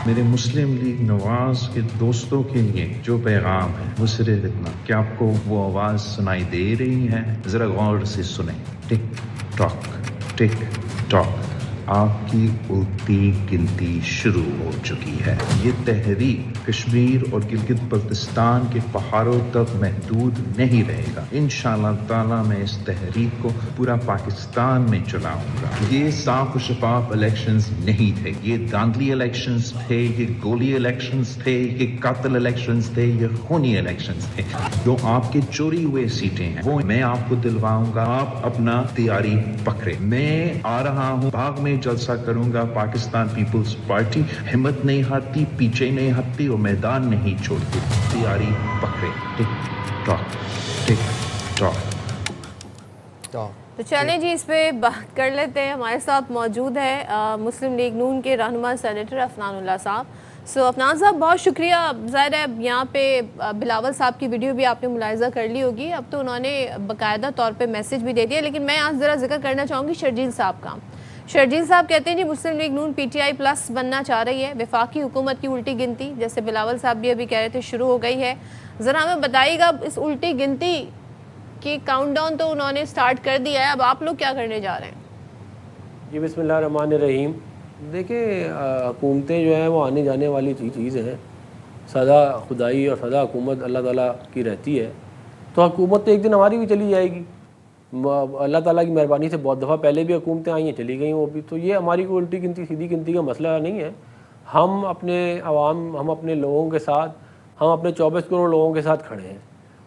मेरे मुस्लिम लीग नवाज के दोस्तों के लिए जो पैगाम है वो सिर्फ इतना कि आपको वो आवाज़ सुनाई दे रही है, ज़रा गौर से सुने। टिक टॉक, आपकी उल्टी गिनती शुरू हो चुकी है। ये तहरीक कश्मीर और गिलगित बल्तिस्तान के पहाड़ों तक महदूद नहीं रहेगा। इंशाअल्लाह ताला मैं इस तहरीक को पूरा पाकिस्तान में चलाऊंगा। ये साफ और शफाफ इलेक्शंस नहीं थे, ये धांधली इलेक्शंस थे, ये गोली इलेक्शंस थे, ये कातिल इलेक्शंस थे, ये खूनी इलेक्शंस थे। जो आपके चोरी हुए सीटें हैं वो मैं आपको दिलवाऊंगा। आप अपना तैयारी पकड़े। मैं आ रहा हूँ, भाग में जलसा करूंगा। पाकिस्तान पीपल्स पार्टी हिम्मत नहीं हारती, पीछे नहीं हटती और मैदान नहीं छोड़ती। तैयारी पकड़े। Tick tock. तो चलें जी, इस पे बात कर लेते हैं। हमारे साथ मौजूद है मुस्लिम लीग नून के रहनुमा सेनेटर अफनानुल्लाह साहब। अफनान साहब, बहुत शुक्रिया। ज़ाहिर है यहाँ पे बिलावल साहब की वीडियो भी आपने मुलाहिज़ा कर ली होगी, अब तो उन्होंने बाकायदा तौर पे मैसेज भी दे दिया। लेकिन मैं आज ज़रा जिक्र करना चाहूँगी शर्जील साहब का। शर्जील साहब कहते हैं जी मुस्लिम लीग नून PTI प्लस बनना चाह रही है। वफाकी हुकूमत की उल्टी गिनती, जैसे बिलावल साहब भी अभी कह रहे थे, शुरू हो गई है। ज़रा हमें बताइएगा, इस उल्टी गिनती की काउंटडाउन तो उन्होंने स्टार्ट कर दिया है, अब आप लोग क्या करने जा रहे हैं? जी बिस्मिल्लाहिर्रहमानिर्रहीम। देखिए, हुकूमतें जो हैं वो आने जाने वाली चीज़ हैं। सदा खुदाई और सदा हुकूमत अल्लाह ताला की रहती है। तो हुकूमत तो एक दिन हमारी भी चली जाएगी। अल्लाह ताला की मेहरबानी से बहुत दफ़ा पहले भी हुकूमतें आई हैं, चली गई वो भी। तो ये हमारी कोई उल्टी गिनती सीधी गिनती का मसला नहीं है। हम अपने अवाम, हम अपने लोगों के साथ, हम अपने 24 करोड़ लोगों के साथ खड़े हैं,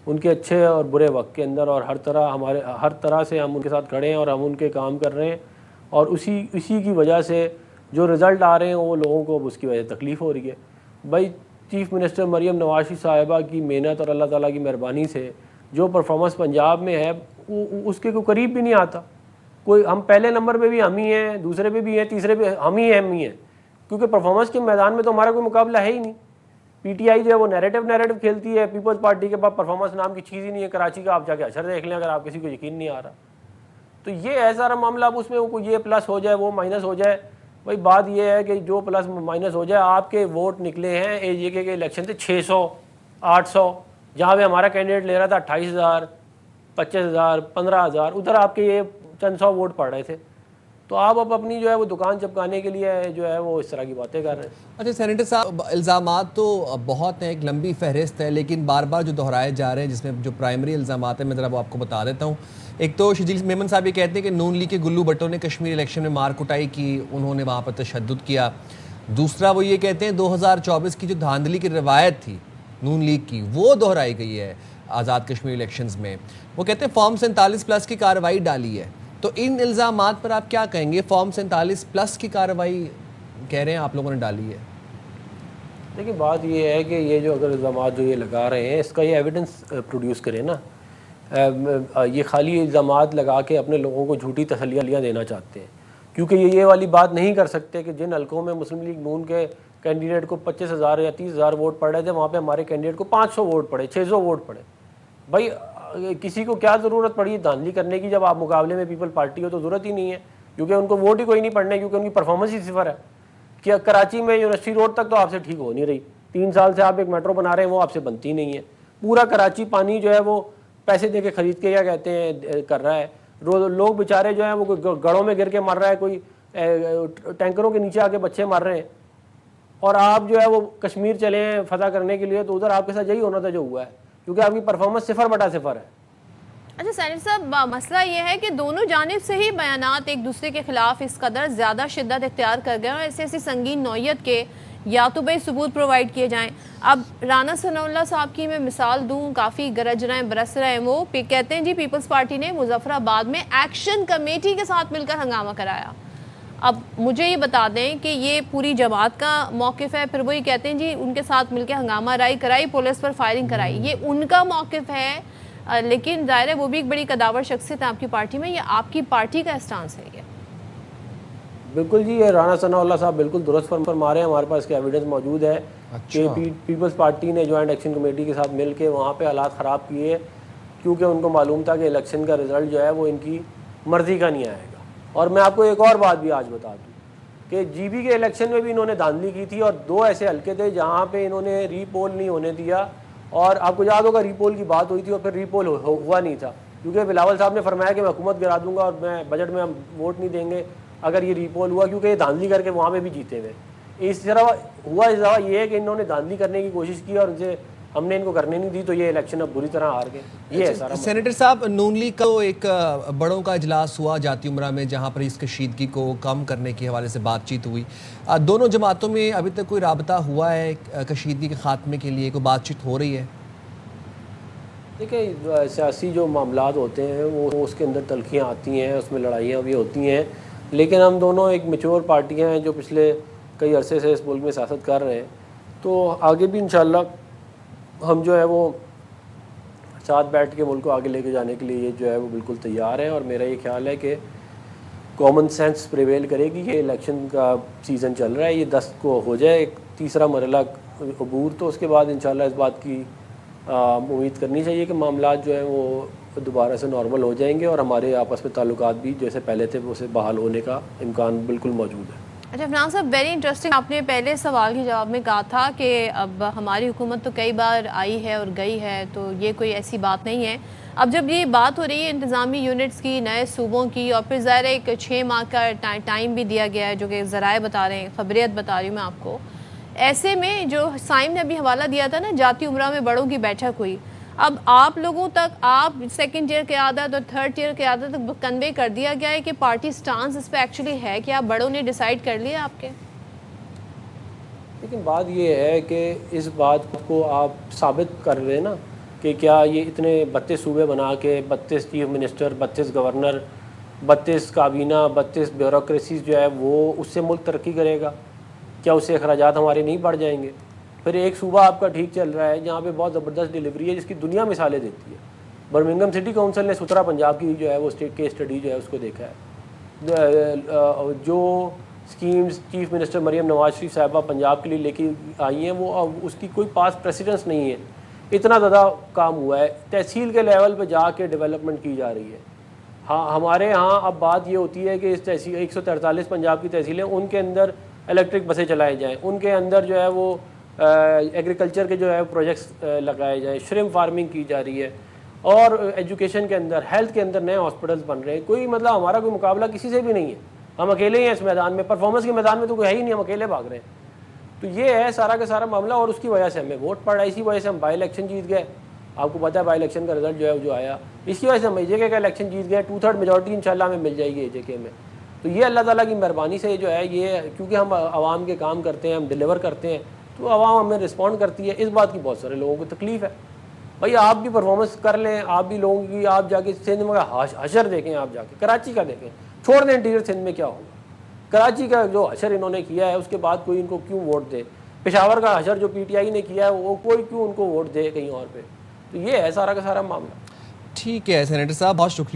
उनके अच्छे और बुरे वक्त के अंदर। और हर तरह से हम उनके साथ खड़े हैं और हम उनके काम कर रहे हैं। और उसी की वजह से जो रिज़ल्ट आ रहे हैं वो लोगों को उसकी वजह से तकलीफ़ हो रही है। भाई, चीफ़ मिनिस्टर मरियम नवाज़ साहिबा की मेहनत और अल्लाह ताला की मेहरबानी से जो परफॉर्मेंस पंजाब में है वो उसके को करीब भी नहीं आता। कोई, हम पहले नंबर पे भी हम ही हैं, दूसरे पे भी हैं, तीसरे पे हम ही हैं, क्योंकि परफॉर्मेंस के मैदान में तो हमारा कोई मुकाबला है ही नहीं। PTI जो है वो नैरेटिव खेलती है। पीपल्स पार्टी के पास परफॉर्मेंस नाम की चीज़ ही नहीं है। कराची का आप जाके अशर देख लें, अगर आप किसी को यकीन नहीं आ रहा तो ये है सारा मामला। अब उसमें वो ये प्लस हो जाए, वो माइनस हो जाए। भाई, बात ये है कि जो प्लस माइनस हो जाए, आपके वोट निकले हैं AJK के इलेक्शन से 600 800, जहाँ पे हमारा कैंडिडेट ले रहा था 28,000 25,000 15,000, उधर आपके ये चंद 100 वोट पड़ रहे थे। तो आप अब अपनी जो है वो दुकान चपकाने के लिए जो है वो इस तरह की बातें कर रहे हैं। अच्छा सेनेटर साहब, इल्ज़ामात तो बहुत हैं, एक लंबी फहरिस्त है, लेकिन बार बार जो दोहराए जा रहे हैं, जिसमें जो प्राइमरी इल्ज़ामात हैं मैं ज़रा वो आपको बता देता हूँ। एक तो शजील मेमन साहब ये कहते हैं कि नून लीग के गुल्लू भट्टो ने कश्मीर इलेक्शन में मार कुटाई की, उन्होंने वहाँ पर तशद्दुद किया। दूसरा वो ये कहते हैं 2024 की जो धांधली की रवायत थी नून लीग की, वो दोहराई गई है आज़ाद कश्मीर इलेक्शंस में। वो कहते हैं फॉर्म 47+ की कार्रवाई डाली है। तो इन इल्ज़ामात पर आप क्या कहेंगे? फॉर्म 47+ की कार्रवाई कह रहे हैं आप लोगों ने डाली है। देखिए, बात ये है कि ये जो अगर इल्ज़ामात जो ये लगा रहे हैं, इसका ये एविडेंस प्रोड्यूस करें ना। ये खाली इल्ज़ामात लगा के अपने लोगों को झूठी तसल्लियाँ देना चाहते हैं, क्योंकि ये वाली बात नहीं कर सकते कि जिन हल्कों में मुस्लिम लीग नून के कैंडिडेट को 25,000 या 30,000 वोट पड़ रहे थे, वहाँ पे हमारे कैंडिडेट को 500 वोट पड़े, 600 वोट पड़े। भाई, किसी को क्या ज़रूरत पड़ी धांधली करने की? जब आप मुकाबले में पीपल पार्टी हो तो ज़रूरत ही नहीं है, क्योंकि उनको वोट ही कोई नहीं पड़ने, क्योंकि उनकी परफॉर्मेंस ही सिफर है। कि कराची में यूनिवर्सिटी रोड तक तो आपसे ठीक हो नहीं रही। 3 साल से आप एक मेट्रो बना रहे हैं, वो आपसे बनती नहीं है। पूरा कराची पानी जो है वो पैसे दे के ख़रीद के, क्या कहते हैं, कर रहा है। लोग बेचारे जो हैं वो गढ़ों में गिर के मर रहा है, कोई टैंकरों के नीचे आके बच्चे मर रहे हैं। और आप जो है वो कश्मीर चले हैं फतह करने के लिए, तो उधर आपके साथ यही होना था जो हुआ है, क्योंकि आपकी परफॉर्मेंस 0/0 है। अच्छा सैनिक साहब, मसला ये है कि दोनों जानिब से ही बयानात एक दूसरे के खिलाफ इस कदर ज़्यादा शिद्दत इख्तियार कर गए और ऐसी संगीन नौयत के या तो भाई सबूत प्रोवाइड किए जाएं। अब राना सनाउल्लाह साहब की मैं मिसाल दूं, काफ़ी गरज रहे हैं, बरस रहे हैं। वो कहते हैं जी पीपल्स पार्टी ने मुजफ्फराबाद में एक्शन कमेटी के साथ मिलकर हंगामा कराया। अब मुझे ये बता दें कि ये पूरी जमात का मौक़िफ़ है, फिर वो ये कहते हैं जी उनके साथ मिलकर हंगामा राई कराई, पुलिस पर फायरिंग कराई, ये उनका मौक़िफ़ है। लेकिन ज़ाहिर है वो भी एक बड़ी कदावर शख्सियत है आपकी पार्टी में, ये आपकी पार्टी का स्टांस है ये? बिल्कुल जी, ये राना सनाउल्लाह साहब बिल्कुल दुरुस्त फरमा रहे हैं। हमारे पास इसके एविडेंस मौजूद है। अच्छा। कि पीपल्स पार्टी ने जॉइंट एक्शन कमेटी के साथ मिल के वहाँ पर हालात ख़राब किए, क्योंकि उनको मालूम था कि इलेक्शन का रिज़ल्ट जो है वो इनकी मर्ज़ी का नहीं आएगा। और मैं आपको एक और बात भी आज बता दूँ कि जीबी के इलेक्शन में भी इन्होंने धांधली की थी, और 2 ऐसे हल्के थे जहाँ पे इन्होंने रीपोल नहीं होने दिया, और आपको याद होगा रीपोल की बात हुई थी और फिर रीपोल हुआ नहीं था, क्योंकि बिलावल साहब ने फरमाया कि मैं हुकूमत गिरा दूंगा और मैं बजट में हम वोट नहीं देंगे अगर ये रीपोल हुआ, क्योंकि ये धांधली करके वहाँ पे भी जीते हुए। इस तरह हुआ, इस दफ़ा ये है कि इन्होंने धांधली करने की कोशिश की और उनसे हमने इनको करने नहीं दी, तो ये इलेक्शन अब बुरी तरह हार गए। ये है सारा। सेनेटर साहब, नून लीग का तो एक बड़ों का इजलास हुआ जाती उम्रा में, जहां पर इस कशीदगी को कम करने के हवाले से बातचीत हुई। दोनों जमातों में अभी तक कोई राबता हुआ है कशीदगी के खात्मे के लिए, कोई बातचीत हो रही है? देखिए, सियासी जो मामलात होते हैं वो उसके अंदर तल्खियाँ आती हैं, उसमें लड़ाइयाँ भी होती हैं, लेकिन हम दोनों एक मैच्योर पार्टियाँ हैं जो पिछले कई अरसे से इस मुल्क में सियासत कर रहे हैं, तो आगे भी इंशाल्लाह हम जो है वो साथ बैठ के मुल्क को आगे लेके जाने के लिए जो है वो बिल्कुल तैयार है। और मेरा ये ख्याल है कि कॉमन सेंस प्रिवेल करेगी। ये इलेक्शन का सीज़न चल रहा है, ये 10 को हो जाए एक तीसरा मरहला अबूर, तो उसके बाद इंशाल्लाह इस बात की उम्मीद करनी चाहिए कि मामलात जो हैं वो दोबारा से नॉर्मल हो जाएंगे और हमारे आपस में ताल्लुकात भी जैसे पहले थे उसे बहाल होने का इम्कान बिल्कुल मौजूद है। अच्छा फरहान साहब, वेरी इंटरेस्टिंग, आपने पहले सवाल के जवाब में कहा था कि अब हमारी हुकूमत तो कई बार आई है और गई है, तो ये कोई ऐसी बात नहीं है। अब जब ये बात हो रही है इंतज़ामी यूनिट्स की, नए सूबों की, और फिर ज़ाहिर एक 6 माह का टाइम भी दिया गया है जो कि ज़राए बता रहे हैं, खबरियत बता रही हूँ मैं आपको, ऐसे में जो साइम ने अभी हवाला दिया था ना, जाती उम्रा में बड़ों की बैठक हुई, अब आप लोगों तक, आप सेकंड ईयर के आदत और थर्ड ईयर के आदत तक कन्वे कर दिया गया है कि पार्टी स्टांस इस पर एक्चुअली है कि आप बड़ों ने डिसाइड कर लिया आपके? लेकिन बात ये है कि इस बात को आप साबित कर रहे हैं ना कि क्या ये इतने 32 सूबे बना के 32 चीफ मिनिस्टर, 32 गवर्नर, 32 काबीना, 32 ब्यूरोक्रेसी जो है वो उससे मुल्क तरक्की करेगा? क्या उससे अखराजात हमारे नहीं बढ़ जाएंगे? फिर एक सूबा आपका ठीक चल रहा है जहाँ पे बहुत ज़बरदस्त डिलीवरी है जिसकी दुनिया मिसालें देती है। बर्मिंघम सिटी काउंसिल ने सुतरा पंजाब की जो है वो स्टेट केस स्टडी जो है उसको देखा है। जो schemes chief minister Maryam Nawaz Sharif साहिबा पंजाब के लिए लेके आई हैं वो उसकी कोई पास प्रेसिडेंस नहीं है। इतना ज़्यादा काम हुआ है, तहसील के लेवल पे जाके डेवलपमेंट की जा रही है। हाँ, हमारे यहाँ अब बात ये होती है कि इस तहसील 143 पंजाब की तहसीलें, उनके अंदर इलेक्ट्रिक बसें चलाई जाएँ, उनके अंदर जो है वो एग्रीकल्चर के जो है प्रोजेक्ट्स लगाए जाएँ, श्रिम्प फार्मिंग की जा रही है, और एजुकेशन के अंदर, हेल्थ के अंदर नए हॉस्पिटल्स बन रहे हैं। कोई मतलब हमारा कोई मुकाबला किसी से भी नहीं है, हम अकेले ही हैं इस मैदान में। परफॉर्मेंस के मैदान में तो कोई है ही नहीं, हम अकेले भाग रहे हैं। तो ये है सारा का सारा मामला, और उसकी वजह से हमें वोट पड़ा, इसी वजह से हम बाई इलेक्शन जीत गए। आपको पता है बाई इलेक्शन का रिजल्ट जो है जो आया, इसकी वजह से हम AJK का इलेक्शन जीत गए। 2/3 मेजॉरिटी इंशाल्लाह हमें मिल जाएगी AJK में। तो ये अल्लाह ताला की मेहरबानी से जो है ये, क्योंकि हम आवाम के काम करते हैं, हम डिलीवर करते हैं, तो आवाम हमें रिस्पॉन्ड करती है। इस बात की बहुत सारे लोगों को तकलीफ़ है। भाई आप भी परफॉर्मेंस कर लें, आप भी लोगों की, आप जाके सिंध में हशर देखें, आप जाके कराची का देखें, छोड़ दें इंटीरियर सिंध में क्या होगा। कराची का जो हशर इन्होंने किया है उसके बाद कोई इनको क्यों वोट दे? पेशावर का हशर जो PTI ने किया है वो कोई क्यों उनको वोट दे कहीं और पे? तो ये है सारा का सारा मामला। ठीक है सेनेटर साहब, बहुत शुक्रिया।